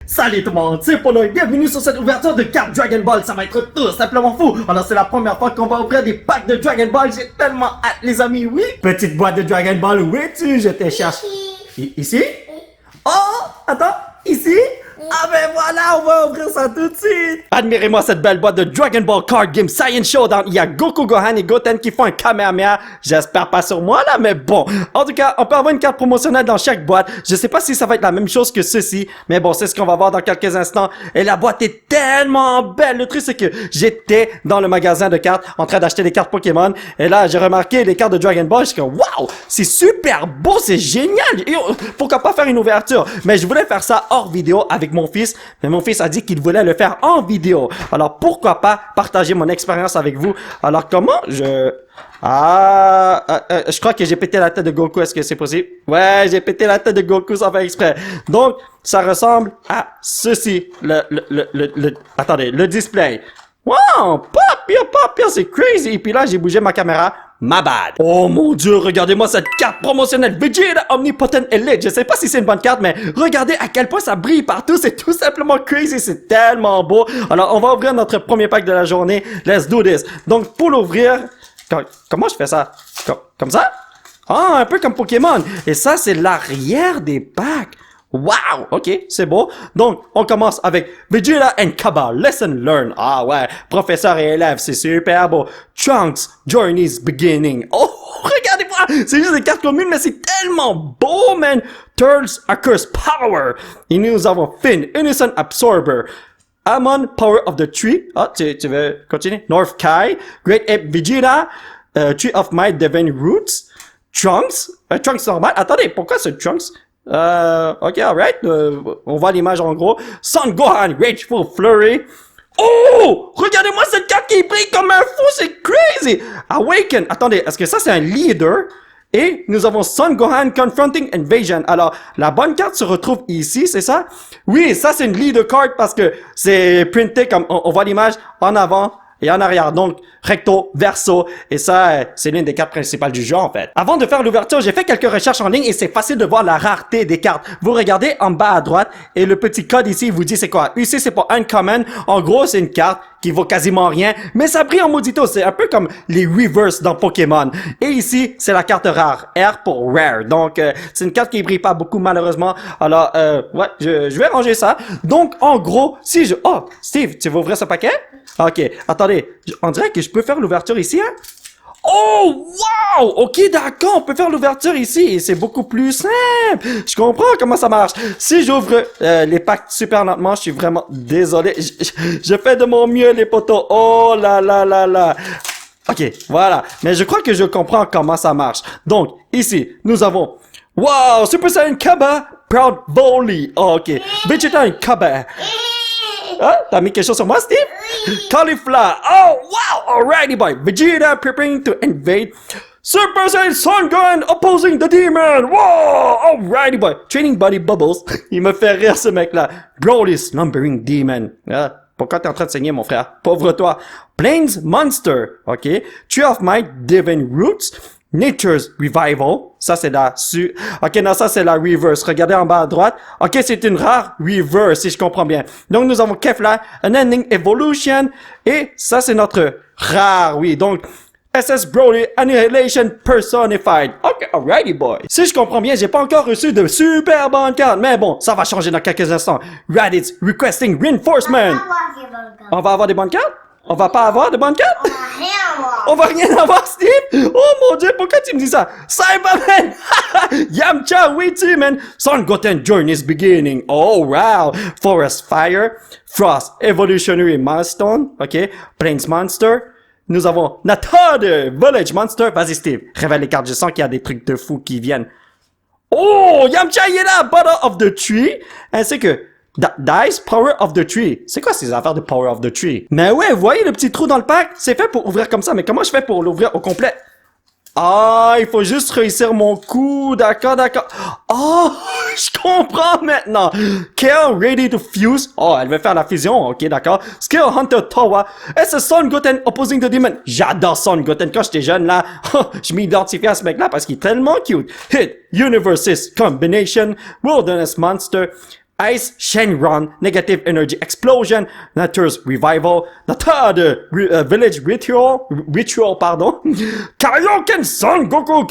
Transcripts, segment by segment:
Salut tout le monde, c'est Polo et bienvenue sur cette ouverture de cartes Dragon Ball, ça va être tout simplement fou. Alors c'est la première fois qu'on va ouvrir des packs de Dragon Ball, j'ai tellement hâte les amis, oui. Petite boîte de Dragon Ball, où es-tu? Je te cherche. Ici? Oh, attends, ici? Ah ben voilà, on va ouvrir ça tout de suite. Admirez-moi cette belle boîte de Dragon Ball Card Game Saiyan Showdown. Il y a Goku, Gohan et Goten qui font un Kamehameha. J'espère pas sur moi là, mais bon. En tout cas, on peut avoir une carte promotionnelle dans chaque boîte. Je sais pas si ça va être la même chose que ceci, mais bon, c'est ce qu'on va voir dans quelques instants. Et la boîte est tellement belle. Le truc c'est que j'étais dans le magasin de cartes en train d'acheter des cartes Pokémon. Et là, j'ai remarqué les cartes de Dragon Ball. Je suis comme, waouh, c'est super beau, c'est génial. Et pourquoi pas faire une ouverture? Mais je voulais faire ça hors vidéo avec mon fils, mais mon fils a dit qu'il voulait le faire en vidéo. Alors pourquoi pas partager mon expérience avec vous. Alors comment je crois que j'ai pété la tête de Goku. Est-ce que c'est possible? Ouais, j'ai pété la tête de Goku sans faire exprès. Donc ça ressemble à ceci. Attendez, le display. Wow, pas pire, c'est crazy. Et puis là, j'ai bougé ma caméra. My bad. Oh mon dieu, regardez-moi cette carte promotionnelle Vegeta Omnipotent Elite. Je sais pas si c'est une bonne carte, mais regardez à quel point ça brille partout. C'est tout simplement crazy, c'est tellement beau. Alors, on va ouvrir notre premier pack de la journée. Let's do this. Donc, pour l'ouvrir, comment je fais ça? Comme ça? Ah, un peu comme Pokémon. Et ça, c'est l'arrière des packs. Wow, ok, c'est beau. Donc, on commence avec Vegeta and Cabba, Lesson Learned. Ah ouais, professeur et élève, c'est super beau. Trunks, Journey's Beginning. Oh, regardez-moi, c'est juste des cartes communes, mais c'est tellement beau, man. Turtles, A Curse Power. Et nous avons Finn, Innocent Absorber. Amon, Power of the Tree. Ah, tu veux continuer? North Kai, Great Ape Vegeta, Tree of Might, Divine Roots. Trunks, Trunks normal. Attendez, pourquoi ce Trunks? Ok, alright. On voit l'image en gros. Son Gohan, Rageful Flurry. Oh! Regardez-moi cette carte qui brille comme un fou, c'est crazy! Awaken. Attendez, est-ce que ça c'est un leader? Et nous avons Son Gohan Confronting Invasion. Alors, la bonne carte se retrouve ici, c'est ça? Oui, ça c'est une leader card parce que c'est printé comme, on voit l'image en avant et en arrière. Donc, recto, verso. Et ça, c'est l'une des cartes principales du jeu, en fait. Avant de faire l'ouverture, j'ai fait quelques recherches en ligne et c'est facile de voir la rareté des cartes. Vous regardez en bas à droite et le petit code ici vous dit c'est quoi. Ici, c'est pas uncommon. En gros, c'est une carte qui vaut quasiment rien, mais ça brille en maudito. C'est un peu comme les reverse dans Pokémon. Et ici, c'est la carte rare. R pour rare. Donc, c'est une carte qui brille pas beaucoup, malheureusement. Alors, ouais, je vais ranger ça. Donc, en gros, si je... Oh, Steve, tu veux ouvrir ce paquet? Ok, attendez. On dirait que je peux faire l'ouverture ici, hein? Oh, wow! Ok, d'accord, on peut faire l'ouverture ici et c'est beaucoup plus simple. Je comprends comment ça marche. Si j'ouvre les packs super lentement, je suis vraiment désolé. Je fais de mon mieux, les potos. Oh là là là là. Ok, voilà. Mais je crois que je comprends comment ça marche. Donc, ici, nous avons... Wow! Super Saiyan Cabba, Proud Volley. Oh, ok. Vegeta and Cabba. Hein? T'as mis quelque chose sur moi, Steve? Cauliflower. Oh, wow! Alrighty, boy. Vegeta preparing to invade. Super Saiyan Son Gohan opposing the demon. Wow! Alrighty, boy. Training Body Bubbles. Il me fait rire, ce mec-là. Broly Slumbering Demon. Ah, pourquoi t'es en train de saigner, mon frère? Pauvre toi. Plains Monster. OK. Tree of Might, Divine Roots. Nature's Revival. Ça, c'est la Ok, non, ça, c'est la reverse. Regardez en bas à droite. Ok, c'est une rare reverse, si je comprends bien. Donc, nous avons Kefla, Unending Evolution. Et ça, c'est notre rare, oui. Donc, SS Broly Annihilation Personified. Ok, alrighty, boy. Si je comprends bien, j'ai pas encore reçu de super bonnes cartes. Mais bon, ça va changer dans quelques instants. Raditz Requesting Reinforcement. On va avoir des bonnes cartes? On va pas avoir de bonnes cartes? On va rien avoir, Steve? Oh mon dieu, pourquoi tu me dis ça? Cyberman! Yamcha, oui, tu, man! Son Goten Journey's Beginning. Oh, wow! Forest Fire. Frost Evolutionary Milestone. OK. Plains Monster. Nous avons Natade Village Monster. Vas-y, Steve. Révèle les cartes. Je sens qu'il y a des trucs de fou qui viennent. Oh! Yamcha, il est là! Bottom of the Tree. Ainsi que Dice Power of the Tree. C'est quoi ces affaires de Power of the Tree? Mais ouais, vous voyez le petit trou dans le pack? C'est fait pour ouvrir comme ça, mais comment je fais pour l'ouvrir au complet? Ah, il faut juste réussir mon coup. D'accord, d'accord. Oh, je comprends maintenant. Kale Ready to Fuse. Oh, elle veut faire la fusion. Ok, d'accord. Skill Hunter Towa. Et c'est Son Goten Opposing the Demon. J'adore Son Goten. Quand j'étais jeune, là, je m'identifiais à ce mec-là parce qu'il est tellement cute. Hit Universes Combination. Wilderness Monster. Ice Shenron, Negative Energy Explosion, Nature's Revival, the third Village Ritual, pardon, Kaioken Son Goku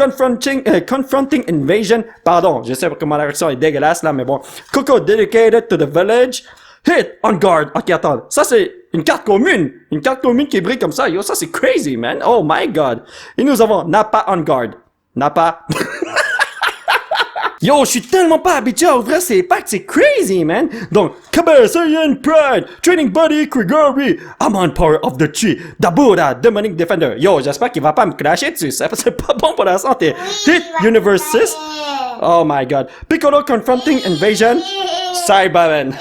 Confronting Invasion, pardon, je sais pas comment la réaction est dégueulasse là, mais bon, Coco Dedicated to the Village, Hit on Guard, ok attends, ça c'est une carte commune qui brille comme ça, yo ça c'est crazy man, oh my god, et nous avons Nappa on Guard, Nappa... Yo, je suis tellement pas habitué à ouvrir ces packs, c'est crazy, man! Donc, Kabesayan Pride, Training Buddy Krigori, Amon Power of the Tree, Dabura, Demonic Defender. Yo, j'espère qu'il va pas me clasher dessus, c'est pas bon pour la santé. Hit Universe 6. Oh my god. Piccolo Confronting Invasion. Cyberman.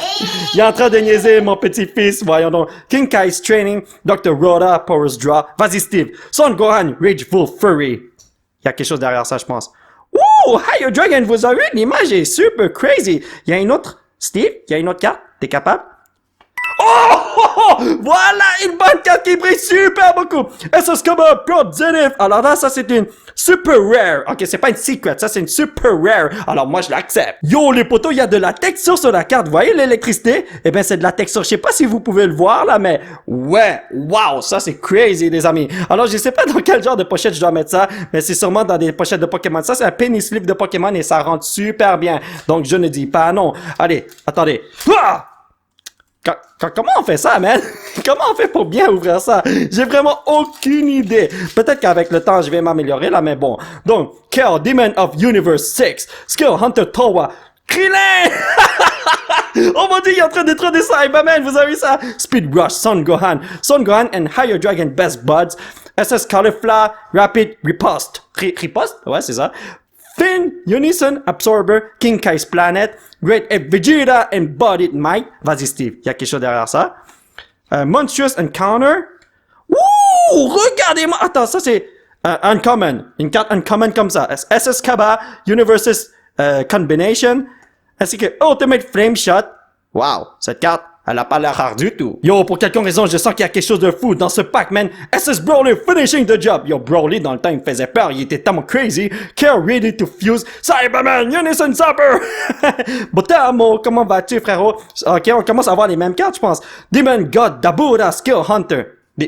Il est en train de niaiser mon petit-fils, voyons donc. King Kai's Training, Dr. Rhoda, Powers Draw. Vas-y, Steve. Son Gohan, Rageful Fury. Il y a quelque chose derrière ça, je pense. Ouh, Higher Dragon, vous avez vu, l'image est super crazy. Il y a une autre, Steve, il y a une autre carte, t'es capable? Oh, voilà une bonne carte qui brille super beaucoup. SS Cobra Pro Zenith. Alors là, ça c'est une super rare. Ok, c'est pas une secret, ça c'est une super rare. Alors moi je l'accepte. Yo les potos, il y a de la texture sur la carte. Vous voyez l'électricité? Eh ben c'est de la texture. Je sais pas si vous pouvez le voir là, mais ouais, wow, ça c'est crazy les amis. Alors je sais pas dans quel genre de pochette je dois mettre ça, mais c'est sûrement dans des pochettes de Pokémon. Ça c'est un penny sleeve de Pokémon et ça rentre super bien. Donc je ne dis pas non. Allez, attendez. Ah! Comment on fait ça, man? Comment on fait pour bien ouvrir ça? J'ai vraiment aucune idée. Peut-être qu'avec le temps, je vais m'améliorer là, mais bon. Donc, Kale, Demon of Universe 6, Skill Hunter Towa, Krillin! Oh mon dieu, il est en train de détruire des Cybermen, vous avez vu ça? Speed Rush, Son Gohan and Higher Dragon Best Buds, SS Caulifla, Rapid Riposte. Riposte? Ouais, c'est ça. Finn, Unison, Absorber, King Kai's Planet, Great Ape Vegeta, Embodied Might. Vas-y Steve, il y a quelque chose derrière ça. Monstrous Encounter. Ouh, regardez-moi. Attends, ça c'est Uncommon. Une carte Uncommon comme ça. SS Kaba, Universes Combination, ainsi que Ultimate Flame Shot. Wow, cette carte, elle a pas l'air rare du tout. Yo, pour quelque raison, je sens qu'il y a quelque chose de fou dans ce pack, man. SS Broly finishing the job. Yo, Broly, dans le temps, il me faisait peur. Il était tellement crazy. Care ready to fuse. Cyberman, Unison Zapper. Botamo, comment vas-tu, frérot? Ok, on commence à avoir les mêmes cartes, je pense. Demon God Dabura Skill Hunter.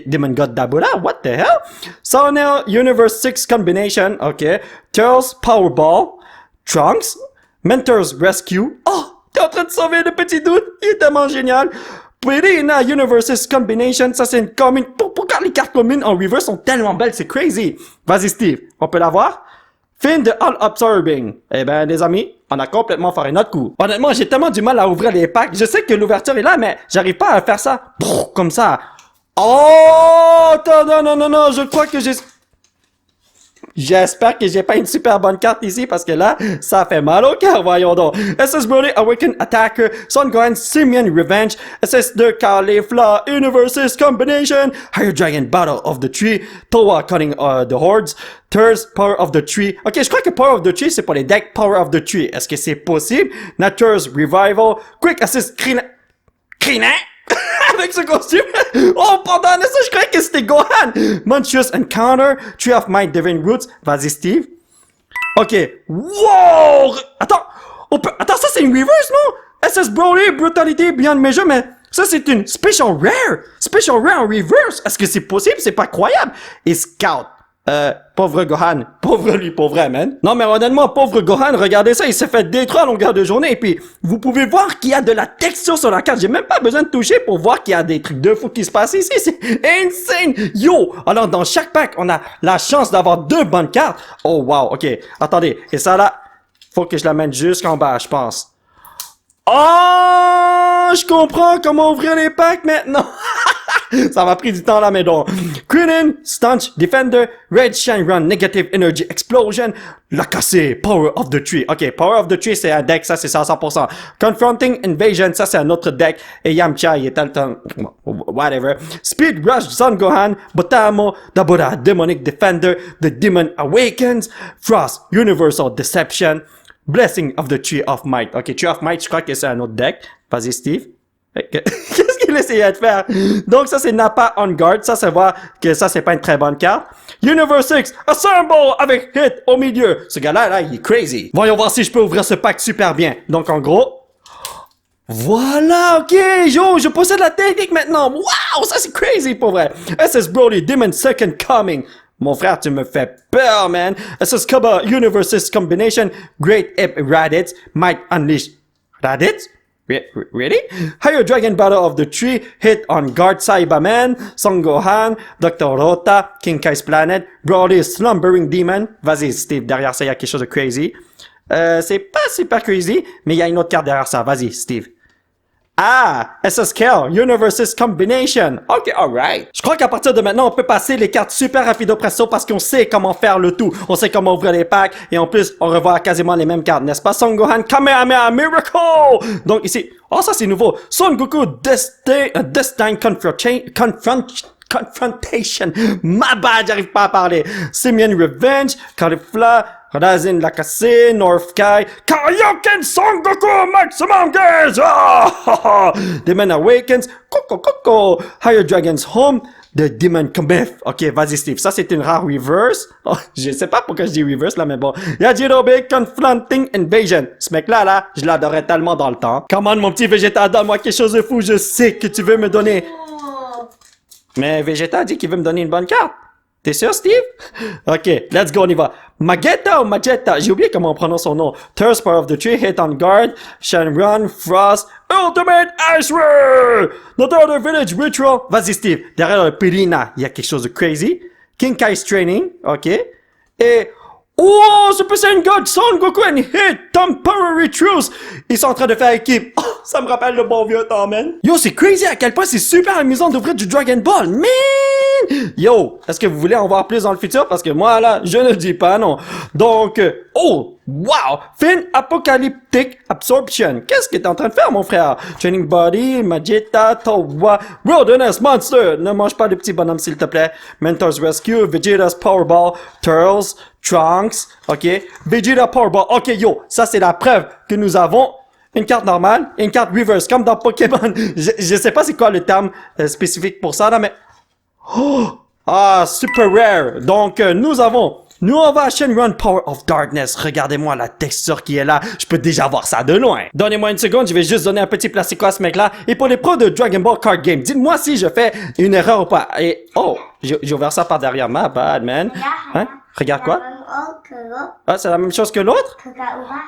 Demon God Dabura? What the hell? Sonel Universe 6 Combination. Ok. Turles Powerball. Trunks. Mentor's Rescue. Oh! T'es en train de sauver le petit doute, il est tellement génial. Purina Universes Combination, ça c'est une commune. Pourquoi les cartes communes en reverse sont tellement belles, c'est crazy. Vas-y Steve, on peut la voir? Fin de All Absorbing. Eh ben les amis, on a complètement foiré notre coup. Honnêtement, j'ai tellement du mal à ouvrir les packs. Je sais que l'ouverture est là, mais j'arrive pas à faire ça. Comme ça. Oh, non, je crois que j'ai... J'espère que j'ai pas une super bonne carte ici parce que là, ça fait mal au cœur, voyons donc. SS Broly Awakened Attacker, Son Gohan Simian Revenge, SS2 Caulifla Universes Combination, Higher Dragon Battle of the Tree, Towa Cutting the Hordes, Thurs Power of the Tree. Ok, je crois que Power of the Tree, c'est pour les decks Power of the Tree. Est-ce que c'est possible? Nature's Revival, Quick Assist Krillin... Avec ce costume. Oh, pendant ça, je croyais que c'était Gohan. Monstrous Encounter, Tree of Might, Divine Roots. Vas-y, Steve. Ok. Wow! Attends. Attends, ça c'est une reverse, non? SS Broly, Brutality, Beyond Measure, mais ça c'est une Special Rare. Special Rare en reverse. Est-ce que c'est possible? C'est pas croyable. Et Scout. Pauvre Gohan. Pauvre lui, pauvre man. Non, mais honnêtement, pauvre Gohan, regardez ça, il s'est fait détruire à longueur de journée. Et puis, vous pouvez voir qu'il y a de la texture sur la carte. J'ai même pas besoin de toucher pour voir qu'il y a des trucs de fou qui se passent ici. C'est insane. Yo! Alors, dans chaque pack, on a la chance d'avoir 2 bonnes cartes. Oh, wow. OK. Attendez. Et ça, là, faut que je la mette jusqu'en bas, je pense. Oh! Je comprends comment ouvrir les packs maintenant. Ça m'a pris du temps là, mais donc. Krillin, Staunch, Defender, Red Shine Run, Negative Energy Explosion, la cassé, Power of the Tree. Ok, Power of the Tree, c'est un deck, ça c'est ça à 100%. Confronting Invasion, ça c'est un autre deck. Et Yamcha, il est tout le temps... Whatever. Speed Rush, Son Gohan, Botamo, Dabura, Demonic Defender, The Demon Awakens, Frost, Universal Deception, Blessing of the Tree of Might. Ok, Tree of Might, je crois que c'est un autre deck. Vas-y, Steve. Qu'est-ce qu'il essayait de faire? Donc ça c'est Nappa on Guard, ça voit que ça c'est pas une très bonne carte. Universe 6, Assemble avec Hit au milieu. Ce gars-là, là, il est crazy. Voyons voir si je peux ouvrir ce pack super bien. Donc en gros, Voilà, ok, yo, je possède la technique maintenant. Wow, ça c'est crazy pour vrai. SS Broly, Demon Second Coming. Mon frère, tu me fais peur, man. SS Kaba, Universes Combination, Great Ape Raditz, Might Unleash Raditz? Really? Higher Dragon Battle of the Tree, Hit on Guard Saibaman, Son Gohan, Dr. Rota, King Kai's Planet, Broly Slumbering Demon. Vas-y, Steve, derrière ça, il y a quelque chose de crazy. C'est pas super crazy, mais il y a une autre carte derrière ça. Vas-y, Steve. Ah, SSKL, Universes Combination. Ok, alright. Je crois qu'à partir de maintenant, on peut passer les cartes super rapido presto parce qu'on sait comment faire le tout. On sait comment ouvrir les packs et en plus, on revoit quasiment les mêmes cartes, n'est-ce pas? Son Gohan, Kamehameha Miracle! Donc ici, oh ça c'est nouveau. Son Goku, Destined Confrontation. Ma bad, j'arrive pas à parler. Simian Revenge, Caulifla, Razin Lakasse, North Kai, Kaioken Son Goku Maximum Gaze! Oh! Demon Awakens, Coco, Higher Dragon's Home, The Demon Cometh. Ok, vas-y Steve, ça c'est une rare reverse. Oh, je sais pas pourquoi je dis reverse là, mais bon. Yajirobe Confronting Invasion. Ce mec-là, je l'adorais tellement dans le temps. Come on mon petit Vegeta, donne-moi quelque chose de fou, je sais que tu veux me donner. Mais Vegeta dit qu'il veut me donner une bonne carte. T'es sûr, Steve? Ok, let's go, on y va. Magetta ou Magetta? J'ai oublié comment on prononce son nom. Thirst Power of the Tree, Hit on Guard, Shenron, Frost, Ultimate Ice Ray! Notre Other Village Ritual. Vas-y, Steve. Derrière le Pirina, il y a quelque chose de crazy. King Kai's Training, ok. Et... oh, Super Saiyan God, Son Goku and Hit, Temporary Truce. Ils sont en train de faire équipe. Oh, ça me rappelle le bon vieux temps, man. Yo, c'est crazy à quel point c'est super amusant d'ouvrir du Dragon Ball, man. Yo, est-ce que vous voulez en voir plus dans le futur? Parce que moi, là, je ne dis pas non. Donc, oh, wow. Fin Apocalyptic Absorption. Qu'est-ce que t'es en train de faire, mon frère? Training Body, Magetta, Towa, Wilderness Monster. Ne mange pas de petits bonhommes, s'il te plaît. Mentor's Rescue, Vegeta's Powerball, Turtles, Trunks, ok. Vegeta Powerball. Ok, yo, ça c'est la preuve que nous avons une carte normale et une carte reverse, comme dans Pokémon. Je sais pas c'est quoi le terme spécifique pour ça, là, mais... oh! Ah, super rare. Donc, nous on va à Shenron Power of Darkness. Regardez-moi la texture qui est là. Je peux déjà voir ça de loin. Donnez-moi une seconde, je vais juste donner un petit plastico à ce mec-là. Et pour les pros de Dragon Ball Card Game, dites-moi si je fais une erreur ou pas. Et, oh, j'ai ouvert ça par derrière. Ma bad, man. Hein? Regarde quoi? Ah, c'est la même chose que l'autre?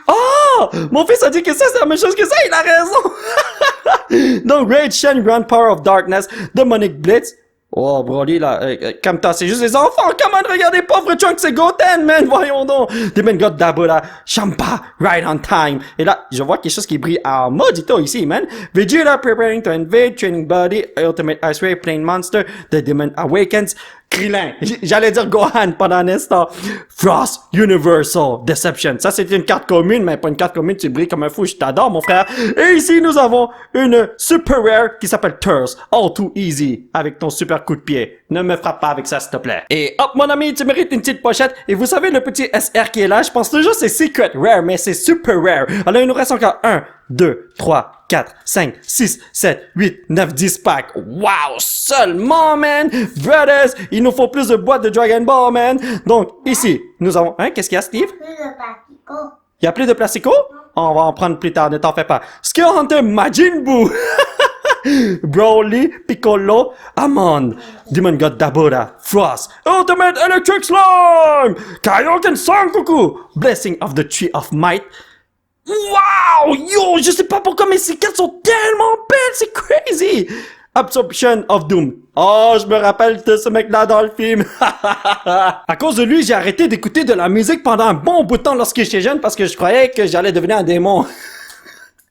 Oh! Mon fils a dit que ça, c'est la même chose que ça. Il a raison. Donc, Raid Shenron Power of Darkness, Demonic Blitz. Oh, Broly, là, comme ça, c'est juste les enfants. Comment regardez, pauvre Trunks, c'est Goten, man. Voyons donc. Demon God Dabura, Champa, Right on Time. Et là, je vois quelque chose qui brille en modito ici, man. Vegeta preparing to invade, Training Body, Ultimate Ice Ray, Plane Monster, The Demon Awakens. Krillin. J'allais dire Gohan pendant un instant. Frost Universal Deception. Ça, c'est une carte commune, mais pas une carte commune, tu brilles comme un fou. Je t'adore, mon frère. Et ici, nous avons une super rare qui s'appelle Turtles. All Too Easy. Avec ton super coup de pied. Ne me frappe pas avec ça, s'il te plaît. Et hop, mon ami, tu mérites une petite pochette. Et vous savez, le petit SR qui est là, je pense toujours c'est Secret Rare, mais c'est super rare. Alors, il nous reste encore 1, 2, 3, 4, 5, 6, 7, 8, 9, 10 packs. Wow, seulement, man. Brothers, il nous faut plus de boîtes de Dragon Ball, man. Donc, ici, nous avons... hein, qu'est-ce qu'il y a, Steve? Plus de plastico. Il y a plus de plastico? On va en prendre plus tard, ne t'en fais pas. Skill Hunter Majin Buu. Broly, Piccolo, Amon, Demon God Dabura, Frost, Ultimate Electric Slime, Kaioken Son Goku, Blessing of the Tree of Might. Wow! Yo, je sais pas pourquoi, mais ces cartes sont tellement belles, c'est crazy! Absorption of Doom. Oh, je me rappelle de ce mec-là dans le film. À cause de lui, j'ai arrêté d'écouter de la musique pendant un bon bout de temps lorsque j'étais jeune parce que je croyais que j'allais devenir un démon.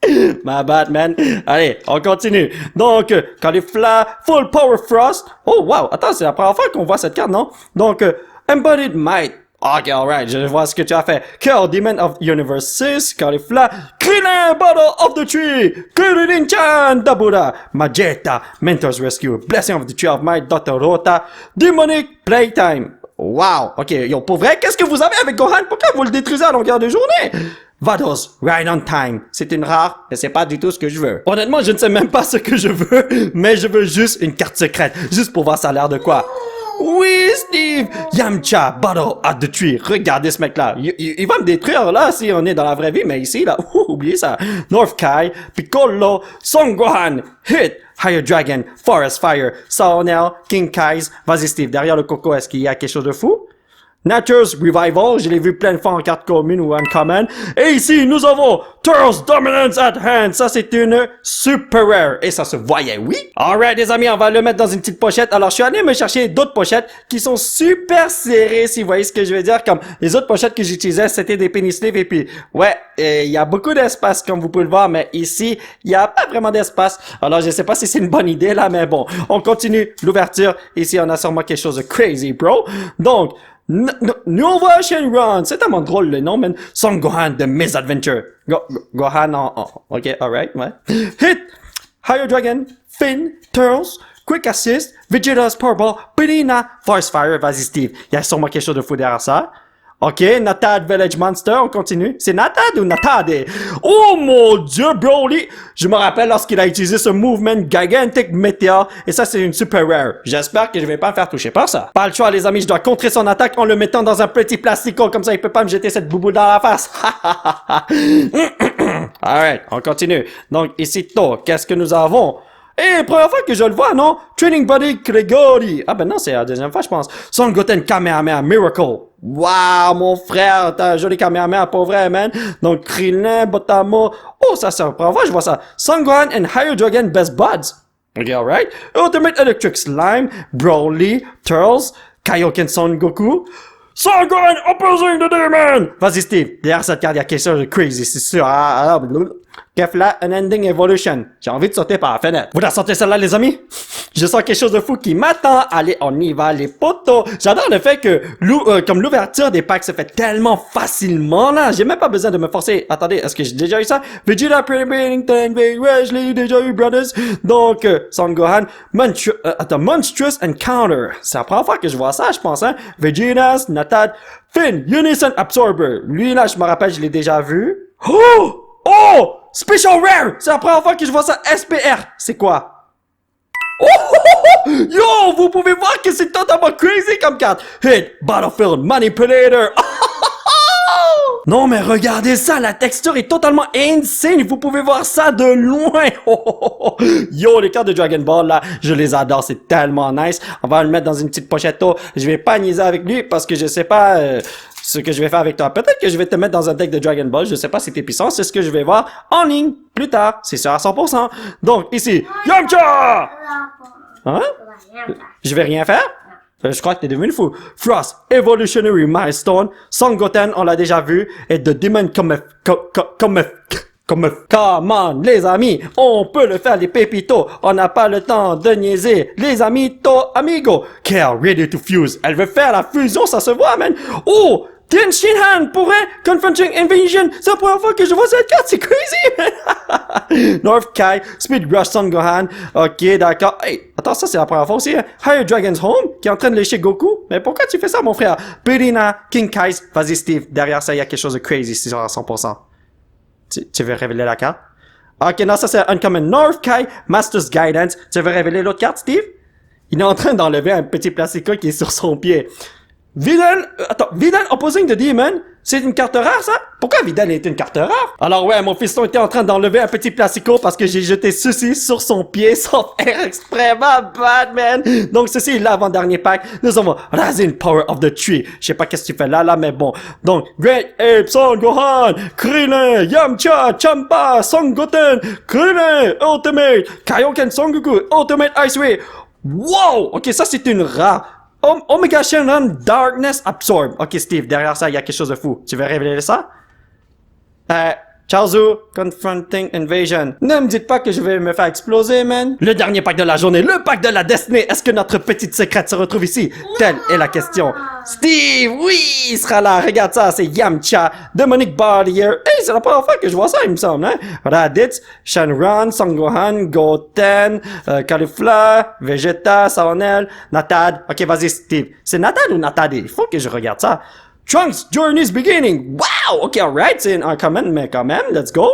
My bad, man. Allez, on continue. Donc, Caulifla, Full Power Frost. Oh, wow. Attends, c'est la première fois qu'on voit cette carte, non? Donc, Embodied Might. Ok, alright, je vois ce que tu as fait. Curl, Demon of Universes, Caulifla, Krillin, Battle of the Tree, Kuririn-chan, Dabura, Magetta, Mentor's Rescue, Blessing of the Tree of Might, Dr. Rota, Demonic Playtime. Wow, ok, yo, pour vrai, qu'est-ce que vous avez avec Gohan? Pourquoi vous le détruisez à longueur de journée? Vados, Right on Time. C'est une rare, mais c'est pas du tout ce que je veux. Honnêtement, je ne sais même pas ce que je veux, mais je veux juste une carte secrète, juste pour voir ça a l'air de quoi. Oui, Steve! Yamcha, Battle at the Tree. Regardez ce mec-là. Il va me détruire, là, si on est dans la vraie vie, mais ici, là, oubliez ça. North Kai, Piccolo, Son Gohan, Hit, Higher Dragon, Forest Fire, Saonel, King Kai's. Vas-y, Steve, derrière le coco, est-ce qu'il y a quelque chose de fou? Nature's Revival, je l'ai vu plein de fois en carte commune ou uncommon. Et ici, nous avons Turtles Dominance at Hand. Ça, c'est une super rare. Et ça se voyait, oui. Alright, les amis, on va le mettre dans une petite pochette. Alors, je suis allé me chercher d'autres pochettes qui sont super serrées, si vous voyez ce que je veux dire. Comme les autres pochettes que j'utilisais, c'était des penny sleeves. Et puis, ouais, il y a beaucoup d'espace, comme vous pouvez le voir. Mais ici, il n'y a pas vraiment d'espace. Alors, je sais pas si c'est une bonne idée, là. Mais bon, on continue l'ouverture. Ici, on a sûrement quelque chose de crazy, bro. Donc, Nova Shenron, c'est tellement drôle le nom, man. Son Gohan de Misadventure. Gohan ok, alright, ouais. Hit, Higher Dragon, Finn, Turtles, Quick Assist, Vegeta's Purple, Penina, Force Fire, vas-y Steve. Il y a sûrement quelque chose de fou derrière ça. Ok, Natad Village Monster, on continue. C'est Natad ou Natade? Oh mon dieu, Broly! Je me rappelle lorsqu'il a utilisé ce mouvement Gigantic Meteor, et ça c'est une super rare. J'espère que je vais pas me faire toucher par ça. Pas le choix les amis, je dois contrer son attaque en le mettant dans un petit plastico, comme ça il peut pas me jeter cette boubou dans la face. Alright, on continue. Donc ici, qu'est-ce que nous avons? Eh, première fois que je le vois, non? Training Buddy Gregory. Ah ben non, c'est la deuxième fois, je pense. Son Goten Kamehameha Miracle. Wow, mon frère, t'as un joli Kamehameha, pour vrai, man. Donc, Krillin, Botamo. Oh, ça, c'est la première fois, je vois ça. Son Gohan and Higher Dragon Best Buds. Ok, alright. Ultimate Electric Slime, Broly, Turtles, Kaioken Son Goku. Son Gohan opposing the demon! Vas-y, Steve. Derrière cette carte, il y a quelque chose de crazy, c'est sûr. Kefla, an ending evolution. J'ai envie de sauter par la fenêtre. Vous la sentez celle-là, les amis? Je sens quelque chose de fou qui m'attend. Allez, on y va, les potos. J'adore le fait que, comme l'ouverture des packs se fait tellement facilement, là. J'ai même pas besoin de me forcer. Attendez, est-ce que j'ai déjà eu ça? Vegeta, Bennington, je l'ai déjà eu, brothers. Donc, Son Gohan, Monstrous Encounter. C'est la première fois que je vois ça, je pense, hein. Vegeta's, Natad, Finn, Unison Absorber. Lui, là, je me rappelle, je l'ai déjà vu. Oh! Oh! Special Rare! C'est la première fois que je vois ça. SPR. C'est quoi? Oh! Yo! Vous pouvez voir que c'est totalement crazy comme carte. Hit! Battlefield Manipulator. Non, mais regardez ça. La texture est totalement insane. Vous pouvez voir ça de loin. Yo, les cartes de Dragon Ball, là, je les adore. C'est tellement nice. On va le mettre dans une petite pochette. Je vais pas niaiser avec lui parce que je sais pas... ce que je vais faire avec toi. Peut-être que je vais te mettre dans un deck de Dragon Ball. Je sais pas si t'es puissant. C'est ce que je vais voir en ligne plus tard. C'est sûr à 100%. Donc, ici, Yamcha! Hein? Je vais rien faire? Je crois que t'es devenu fou. Frost, Evolutionary Milestone, Son Goten, on l'a déjà vu, et The Demon Come on, les amis, on peut le faire, les pépitos. On n'a pas le temps de niaiser. Les amis, amigo. Kale, ready to fuse. Elle veut faire la fusion, ça se voit, man. Oh! Tien Shinhan pourrait Confronting Invasion. C'est la première fois que je vois cette carte, c'est crazy, man. North Kai, Speed Rush Son Gohan. Ok, d'accord. Hey, attends, ça c'est la première fois aussi. Hein? Higher Dragon's Home, qui est en train de lécher Goku. Mais pourquoi tu fais ça, mon frère? Pirina, King Kai's. Vas-y, Steve. Derrière ça, il y a quelque chose de crazy, c'est sûr à 100%. Tu veux révéler la carte? Ok, non, ça c'est Uncommon North Kai, Master's Guidance. Tu veux révéler l'autre carte, Steve? Il est en train d'enlever un petit plastico qui est sur son pied. Vidal Opposing the Demon, c'est une carte rare, ça? Pourquoi Vidal est une carte rare? Alors ouais, mon fiston était en train d'enlever un petit plastico parce que j'ai jeté ceci sur son pied sans faire extrêmement bad, man. Donc ceci est l'avant-dernier pack. Nous avons Rising Power of the Tree. Je sais pas qu'est-ce que tu fais là, mais bon. Donc, Great Ape, Son Gohan, Krillin, Yamcha, Champa, Son Goten, Krillin, Ultimate, Kaioken Son Goku, Ultimate Ice Ray. Wow! Ok, ça c'est une rare. Omega Shenron Darkness Absorb. Ok, Steve, derrière ça, il y a quelque chose de fou. Tu veux révéler ça? Chaozu, Confronting Invasion. Ne me dites pas que je vais me faire exploser, man. Le dernier pack de la journée, le pack de la destinée. Est-ce que notre petite secrète se retrouve ici? Telle est la question. Steve, oui, il sera là. Regarde ça, c'est Yamcha, Demonic Barrier. Hey, c'est la première fois que je vois ça, il me semble, hein? Raditz, Shenron, Son Gohan, Goten, Cauliflower, Vegeta, Saonel, Natad. Ok, vas-y, Steve. C'est Natad ou Natade? Il faut que je regarde ça. Trunks Journey's Beginning. Wow! Ok, alright, c'est un common, mais quand même, let's go.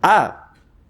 Ah!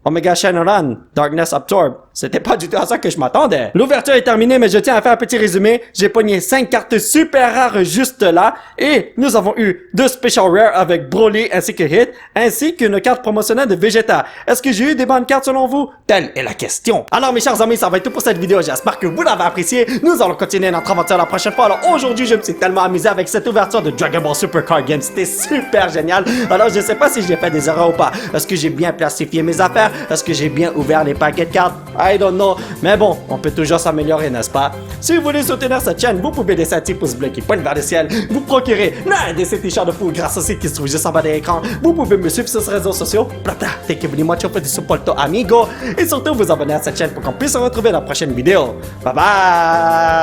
Omega Shenron, Darkness Absorb. C'était pas du tout à ça que je m'attendais. L'ouverture est terminée, mais je tiens à faire un petit résumé. J'ai pogné 5 cartes super rares juste là. Et nous avons eu 2 Special Rare avec Broly ainsi que Hit, ainsi qu'une carte promotionnelle de Vegeta. Est-ce que j'ai eu des bonnes cartes selon vous? Telle est la question. Alors mes chers amis, ça va être tout pour cette vidéo. J'espère que vous l'avez apprécié. Nous allons continuer notre aventure la prochaine fois. Alors aujourd'hui, je me suis tellement amusé avec cette ouverture de Dragon Ball Super Card Game. C'était super génial. Alors je sais pas si j'ai fait des erreurs ou pas. Est-ce que j'ai bien plastifié mes affaires? Est-ce que j'ai bien ouvert les paquets de cartes? I don't know. Mais bon, on peut toujours s'améliorer, n'est-ce pas? Si vous voulez soutenir cette chaîne, vous pouvez laisser un petit pouce bleu qui pointe vers le ciel. Vous procurer l'un de ces t-shirts de fou grâce au site qui se trouve juste en bas de l'écran. Vous pouvez me suivre sur les réseaux sociaux. Plata, thank you very much for the support, amigo. Et surtout, vous abonner à cette chaîne pour qu'on puisse se retrouver dans la prochaine vidéo. Bye bye!